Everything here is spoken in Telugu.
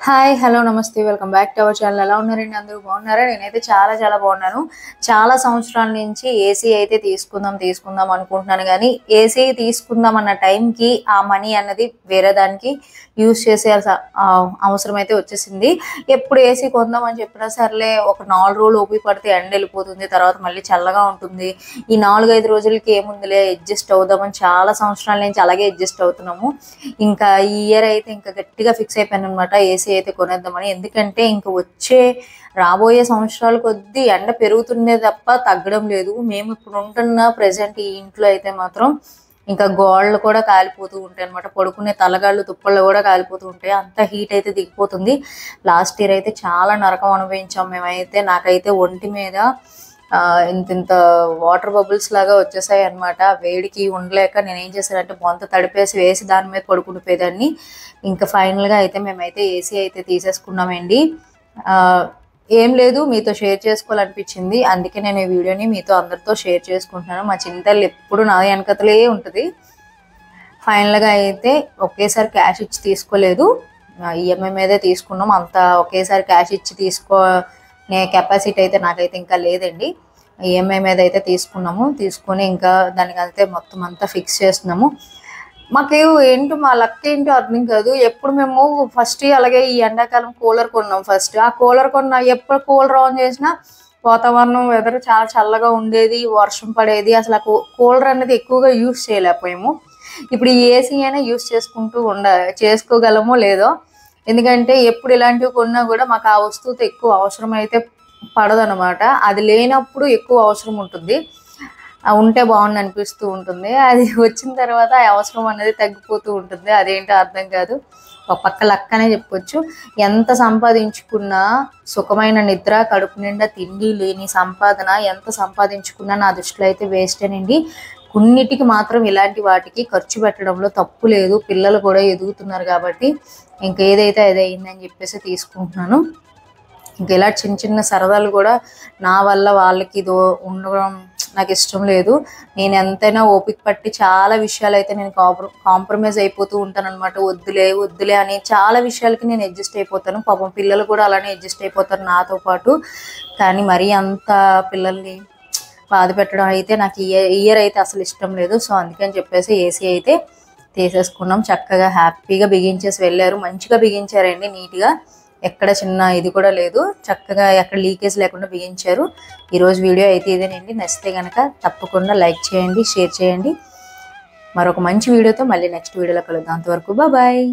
హాయ్ హలో నమస్తే welcome back to our channel. ఎలా ఉన్నారండి? అందరూ బాగున్నారా? నేనైతే చాలా బాగున్నాను. చాలా సంవత్సరాల నుంచి ఏసీ అయితే తీసుకుందాం అనుకుంటున్నాను, కానీ ఏసీ తీసుకుందాం అన్న టైంకి ఆ మనీ అన్నది వేరే దానికి యూజ్ చేసే అవసరం అయితే వచ్చేసింది. ఎప్పుడు ఏసీ కొందామని చెప్పినా సర్లే, ఒక 4 రోజులు ఓపిక పడితే ఎండ వెళ్ళిపోతుంది, తర్వాత మళ్ళీ చల్లగా ఉంటుంది. ఈ 4-5 రోజులకి ఏముందిలే అడ్జస్ట్ అవుదామని చాలా సంవత్సరాల నుంచి అలాగే అడ్జస్ట్ అవుతున్నాము. ఇంకా ఈ ఇయర్ అయితే ఇంకా గట్టిగా ఫిక్స్ అయిపోయాను అనమాట, ఏసీ అయితే కొనేద్దామని. ఎందుకంటే ఇంకా రాబోయే సంవత్సరాల కొద్దీ ఎండ పెరుగుతుందే తప్ప తగ్గడం లేదు. మేము ఇప్పుడు ఉంటున్న ప్రెసెంట్ ఈ ఇంట్లో అయితే మాత్రం ఇంకా గోడలు కూడా కాలిపోతూ ఉంటాయి అనమాట. పడుకునే తలగాళ్ళు తుప్పళ్ళు కూడా కాలిపోతూ ఉంటాయి, అంత హీట్ అయితే దిగిపోతుంది. లాస్ట్ ఇయర్ అయితే చాలా నరకం అనుభవించాం మేమైతే. నాకైతే ఒంటి మీద ఇంత వాటర్ బబుల్స్ లాగా వచ్చేసాయి అనమాట. వేడికి ఉండలేక నేను ఏం చేశానంటే బొంత తడిపేసి వేసి దాని మీద పడుకునిపోయేదాన్ని. ఇంకా ఫైనల్గా అయితే మేమైతే ఏసీ అయితే తీసేసుకున్నామండి. ఏం లేదు, మీతో షేర్ చేసుకోవాలనిపించింది, అందుకే నేను ఈ వీడియోని మీతో అందరితో షేర్ చేసుకుంటున్నాను. మా చింతలు ఎప్పుడు నా వెనకతలే ఉంటుంది. ఫైనల్గా అయితే ఒకేసారి క్యాష్ ఇచ్చి తీసుకోలేదు, ఈఎంఐ మీదే తీసుకున్నాం. అంతా ఒకేసారి క్యాష్ ఇచ్చి కెపాసిటీ అయితే నాకైతే ఇంకా లేదండి. ఈఎంఐ మీద అయితే తీసుకొని ఇంకా దానికైతే మొత్తం అంతా ఫిక్స్ చేస్తున్నాము. మాకు ఏంటో మా లక్ ఏంటో అర్థం కాదు. ఎప్పుడు మేము ఫస్ట్ అలాగే ఈ ఎండాకాలం కూలర్ కొన్నాం. ఫస్ట్ ఆ కూలర్ ఎప్పుడు కూలర్ ఆన్ చేసినా వాతావరణం వెదర్ చాలా చల్లగా ఉండేది, వర్షం పడేది. అసలు ఆ కూలర్ అనేది ఎక్కువగా యూజ్ చేయలేకపోయాము. ఇప్పుడు ఈ ఏసీ అయినా యూజ్ చేసుకోగలమో లేదో, ఎందుకంటే ఎప్పుడు ఇలాంటివి కొన్నా కూడా మాకు ఆ వస్తువుతో ఎక్కువ అవసరం అయితే పడదనమాట. అది లేనప్పుడు ఎక్కువ అవసరం ఉంటుంది, ఉంటే బాగుండు అనిపిస్తూ ఉంటుంది. అది వచ్చిన తర్వాత ఆ అవసరం అనేది తగ్గిపోతూ ఉంటుంది. అదేంటో అర్థం కాదు. ఒక పక్క లక్కనే చెప్పొచ్చు. ఎంత సంపాదించుకున్నా సుఖమైన నిద్ర, కడుపు నిండా తిండి లేని సంపాదన ఎంత సంపాదించుకున్నా నా దృష్టిలో అయితే వేస్టేనండి. కొన్నిటికి మాత్రం ఇలాంటి వాటికి ఖర్చు పెట్టడంలో తప్పు లేదు. పిల్లలు కూడా ఎదుగుతున్నారు కాబట్టి ఇంకేదైతే అదే అయిందని చెప్పేసి తీసుకుంటున్నాను. ఇంకా ఇలా చిన్న సరదాలు కూడా నా వల్ల వాళ్ళకి ఉండడం నాకు ఇష్టం లేదు. నేను ఎంతైనా ఓపిక పట్టి చాలా విషయాలు అయితే నేను కాంప్రమైజ్ అయిపోతూ ఉంటాను అనమాట. వద్దులే అని చాలా విషయాలకి నేను అడ్జస్ట్ అయిపోతాను. పాపం పిల్లలు కూడా అలానే అడ్జస్ట్ అయిపోతారు నాతో పాటు. కానీ మరీ అంత పిల్లల్ని బాధ పెట్టడం అయితే నాకు ఇయర్ అయితే అసలు ఇష్టం లేదు. సో అందుకని చెప్పేసి ఏసీ అయితే తీసేసుకున్నాం. చక్కగా హ్యాపీగా బిగించేసి వెళ్ళారు. మంచిగా బిగించారండి, నీట్గా, ఎక్కడ చిన్న ఇది కూడా లేదు. చక్కగా ఎక్కడ లీకేజ్ లేకుండా బిగించారు. ఈరోజు వీడియో అయితే ఇదేనండి. నచ్చితే కనుక తప్పకుండా లైక్ చేయండి, షేర్ చేయండి. మరొక మంచి వీడియోతో మళ్ళీ నెక్స్ట్ వీడియోలో కలుద్దాం. అంతవరకు బాయ్.